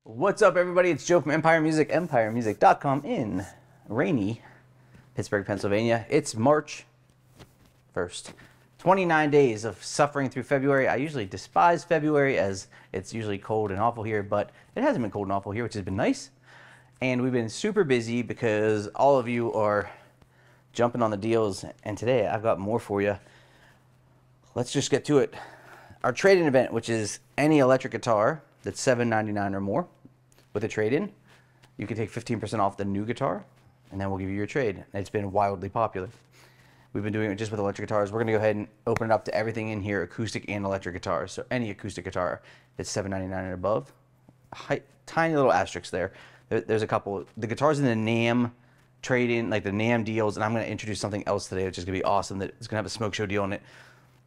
What's up, everybody? It's Joe from Empire Music, empiremusic.com in rainy Pittsburgh, Pennsylvania. It's March 1st. 29 days of suffering through February. I usually despise February as it's usually cold and awful here, but it hasn't been cold and awful here, which has been nice. And we've been super busy because all of you are jumping on the deals, and today I've got more for you. Let's just get to it. Our trade-in event, which is any electric guitar that's $7.99 or more with a trade-in, you can take 15% off the new guitar, and then we'll give you your trade. It's been wildly popular. We've been doing it just with electric guitars. We're going to go ahead and open it up to everything in here, acoustic and electric guitars. So any acoustic guitar that's $7.99 and above. Tiny little asterisks there. There's a couple. The guitars in the NAMM trade-in, like the NAMM deals, and I'm going to introduce something else today, which is going to be awesome. That it's going to have a smoke show deal on it.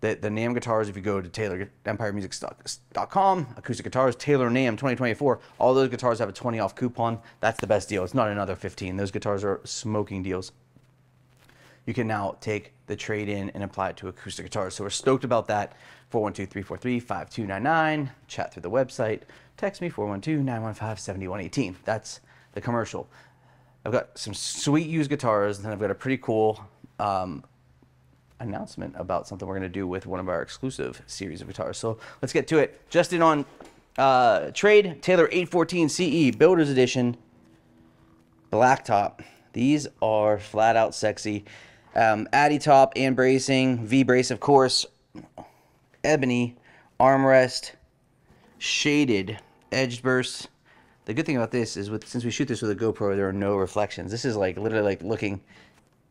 The NAMM guitars, if you go to EmpireMusicStock.com, acoustic guitars, Taylor NAMM 2024, all those guitars have a 20 off coupon. That's the best deal. It's not another 15. Those guitars are smoking deals. You can now take the trade-in and apply it to acoustic guitars. So we're stoked about that. 412-343-5299. Chat through the website. Text me 412-915-7118. That's the commercial. I've got some sweet used guitars, and I've got a pretty cool announcement about something we're going to do with one of our exclusive series of guitars. So let's get to it. Just in on trade, Taylor 814 CE Builder's Edition Blacktop. These are flat out sexy. Addy top and bracing, V brace of course, ebony, armrest, shaded, edged bursts. The good thing about this is since we shoot this with a GoPro, there are no reflections. This is like literally like looking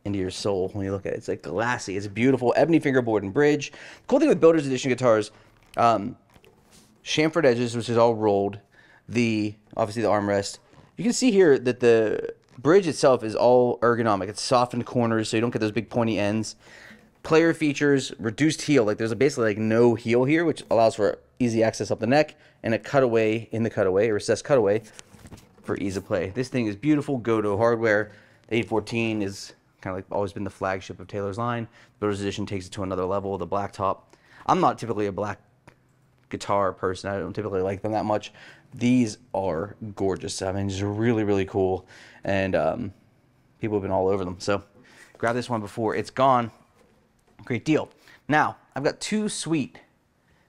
into your soul when you look at it. It's like glassy. It's beautiful. Ebony fingerboard and bridge. Cool thing with Builder's Edition guitars, chamfered edges, which is all rolled. Obviously the armrest. You can see here that the bridge itself is all ergonomic. It's softened corners, so you don't get those big pointy ends. Player features, reduced heel. Like there's basically like no heel here, which allows for easy access up the neck, and a cutaway in the cutaway, a recessed cutaway for ease of play. This thing is beautiful. Go-to hardware. The 814 is kind of like always been the flagship of Taylor's line. Builder's Edition takes it to another level. The blacktop. I'm not typically a black guitar person. I don't typically like them that much. These are gorgeous. I mean, just really, really cool. And people have been all over them. So grab this one before it's gone. Great deal. Now, I've got two sweet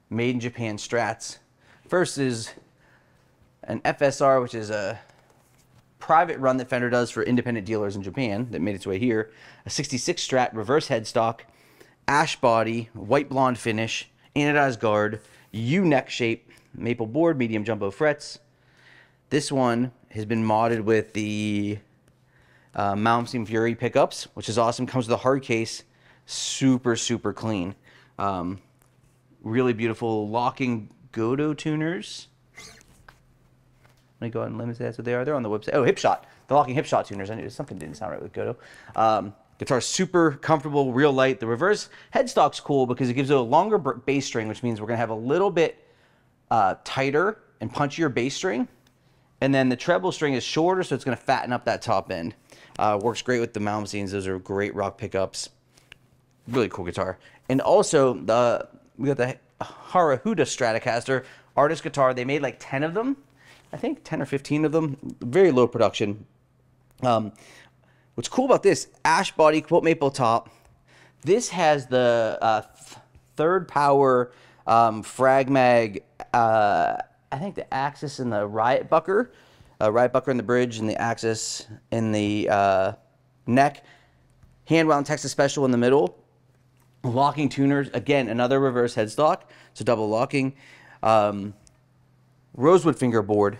made in Japan Strats. First is an FSR, which is a private run that Fender does for independent dealers in Japan that made its way here. A 66 Strat reverse headstock, ash body, white blonde finish, anodized guard, U neck shape, maple board, medium jumbo frets. This one has been modded with the Malmsteen Fury pickups, which is awesome. Comes with a hard case, super, super clean. Really beautiful locking Godo tuners. Let me go ahead and limit that's what they are. They're on the website. Oh, Hipshot. The locking Hipshot tuners. I knew something didn't sound right with Godo. Guitar super comfortable, real light. The reverse headstock's cool because it gives it a longer bass string, which means we're going to have a little bit tighter and punchier bass string. And then the treble string is shorter, so it's going to fatten up that top end. Works great with the Malmsteens. Those are great rock pickups. Really cool guitar. And also, we got the HARUHATA Stratocaster artist guitar. They made like 10 of them. I think 10 or 15 of them. Very low production. What's cool about this, ash body, quilt maple top. This has the third power frag mag, I think the axis and the riot bucker in the bridge and the axis in the neck. Hand wound Texas Special in the middle. Locking tuners, again, another reverse headstock, so double locking. Rosewood fingerboard.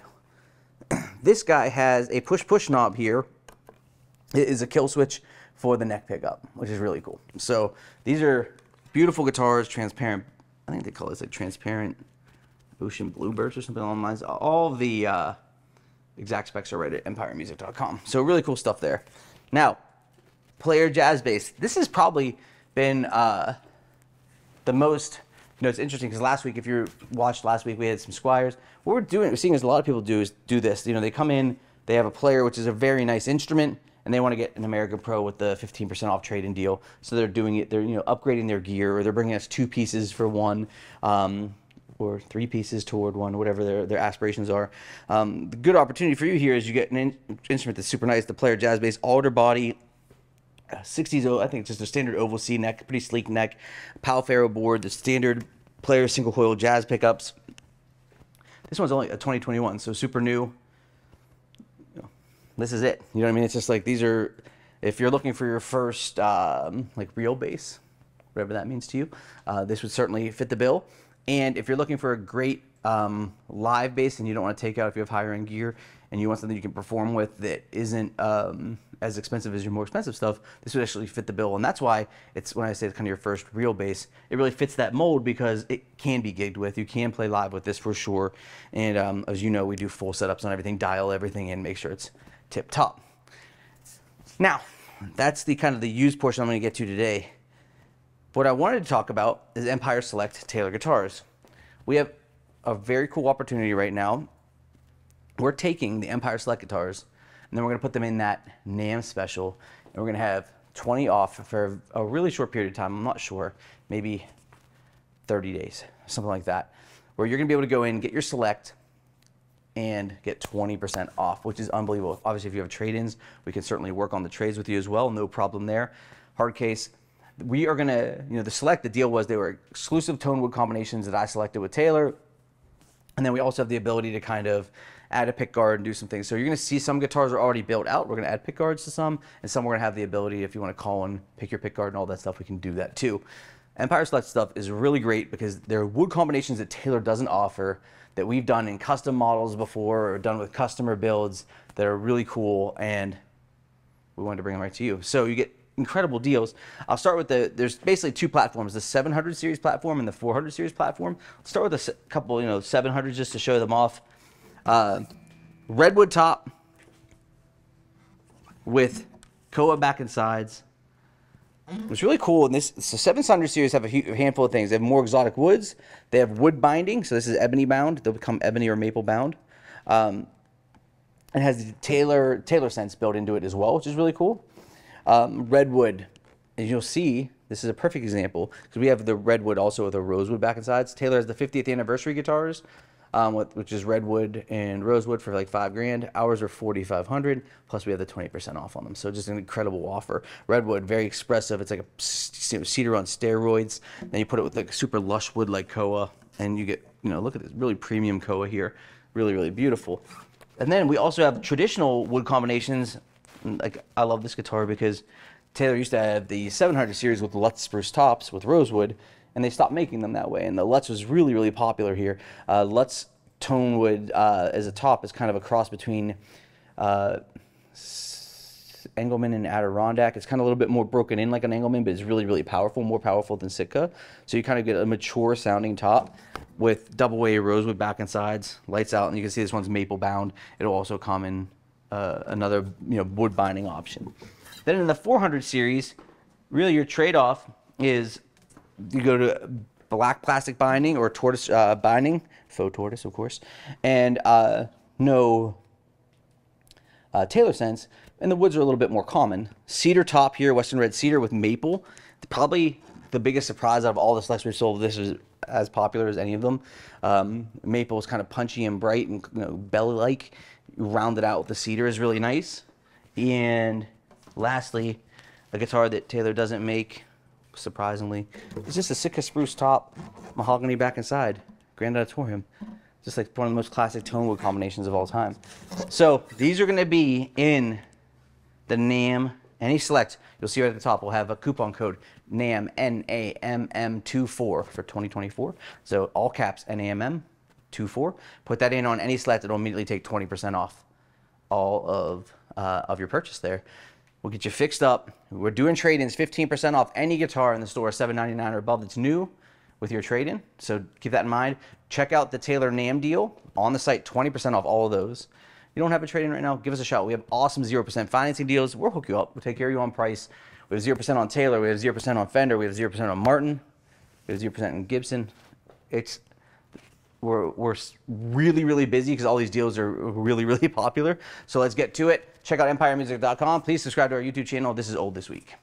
This guy has a push-push knob here. It is a kill switch for the neck pickup, which is really cool. So these are beautiful guitars, transparent. I think they call this like transparent ocean bluebirds or something along those lines. All the exact specs are right at empiremusic.com. So really cool stuff there. Now, player jazz bass. This has probably been the most. It's interesting because last week, if you watched last week, we had some Squires. What we're seeing as a lot of people do is do this. They come in, they have a player, which is a very nice instrument, and they want to get an American Pro with the 15% off trade-in deal. So they're doing it. They're upgrading their gear, or they're bringing us two pieces for one. or 3 pieces toward one, whatever their aspirations are. The good opportunity for you here is you get an instrument that's super nice, the player jazz bass, alder body, 60s, I think it's just a standard oval C neck, pretty sleek neck, Pal Ferro board, the standard player single coil jazz pickups. This one's only a 2021, so super new. This is it. You know what I mean? It's just like, these are, if you're looking for your first like real bass, whatever that means to you, this would certainly fit the bill. And if you're looking for a great live bass and you don't want to take out if you have higher end gear and you want something you can perform with that isn't as expensive as your more expensive stuff, this would actually fit the bill. And that's why it's, when I say it's kind of your first real bass, it really fits that mold because it can be gigged with. You can play live with this for sure. And as you know, we do full setups on everything, dial everything in, make sure it's tip top. Now, that's the kind of the used portion I'm going to get to today. What I wanted to talk about is Empire Select Taylor guitars. We have a very cool opportunity right now. We're taking the Empire Select guitars and then we're going to put them in that NAMM special, and we're going to have 20 off for a really short period of time. I'm not sure, maybe 30 days, something like that, where you're going to be able to go in, get your Select, and get 20% off, which is unbelievable. Obviously, if you have trade-ins, we can certainly work on the trades with you as well. No problem there. Hard case, we are going to, you know, the Select, the deal was they were exclusive tone wood combinations that I selected with Taylor. And then we also have the ability to kind of add a pick guard and do some things. So you're going to see some guitars are already built out. We're going to add pick guards to some, and some we're going to have the ability, if you want to call and pick your pick guard and all that stuff, we can do that too. Empire Select stuff is really great because there are wood combinations that Taylor doesn't offer that we've done in custom models before or done with customer builds that are really cool, and we wanted to bring them right to you. So you get incredible deals. I'll start with there's basically 2 platforms, the 700 series platform and the 400 series platform. Let's start with a couple, 700s just to show them off. Redwood top with Koa back and sides. What's really cool, and the 700 series have a handful of things. They have more exotic woods. They have wood binding, so this is ebony bound. They'll become ebony or maple bound. It has the Taylor Sense built into it as well, which is really cool. Redwood, as you'll see, this is a perfect example because we have the redwood also with a rosewood back and sides. Taylor has the 50th anniversary guitars, which is redwood and rosewood for like $5,000. Ours are $4,500. Plus we have the 20% off on them. So just an incredible offer. Redwood, very expressive. It's like a cedar on steroids. Then you put it with like super lush wood like Koa, and you get, look at this really premium Koa here. Really, really beautiful. And then we also have traditional wood combinations. Like, I love this guitar because Taylor used to have the 700 series with Lutz spruce tops with rosewood, and they stopped making them that way. And the Lutz was really, really popular here. Lutz tone wood as a top is kind of a cross between Engelmann and Adirondack. It's kind of a little bit more broken in like an Engelmann, but it's really, really powerful, more powerful than Sitka. So you kind of get a mature sounding top with double A rosewood back and sides, lights out, and you can see this one's maple bound. It'll also come in another wood binding option. Then in the 400 series, really your trade-off is you go to black plastic binding or tortoise binding, faux tortoise of course, and no Taylor Sense, and the woods are a little bit more common. Cedar top here, Western Red Cedar with maple. Probably the biggest surprise out of all the selects we've sold, this is as popular as any of them. Maple is kind of punchy and bright and belly-like. Rounded out with the cedar is really nice. And lastly, a guitar that Taylor doesn't make, surprisingly, is just a Sitka spruce top, mahogany back and side, Grand Auditorium. Just like one of the most classic tone wood combinations of all time. So these are going to be in the NAMM Any Select. You'll see right at the top, we'll have a coupon code NAMM, NAMM24 for 2024. So all caps NAMM. 24. Put that in on Any Select, it'll immediately take 20% off all of your purchase there. We'll get you fixed up. We're doing trade-ins, 15% off any guitar in the store, $7.99 or above that's new with your trade-in. So keep that in mind. Check out the Taylor NAMM deal on the site, 20% off all of those. If you don't have a trade-in right now, give us a shout. We have awesome 0% financing deals. We'll hook you up. We'll take care of you on price. We have 0% on Taylor. We have 0% on Fender. We have 0% on Martin. We have 0% on Gibson. We're really, really busy because all these deals are really, really popular. So let's get to it. Check out empiremusic.com. Please subscribe to our YouTube channel. This is Old This Week.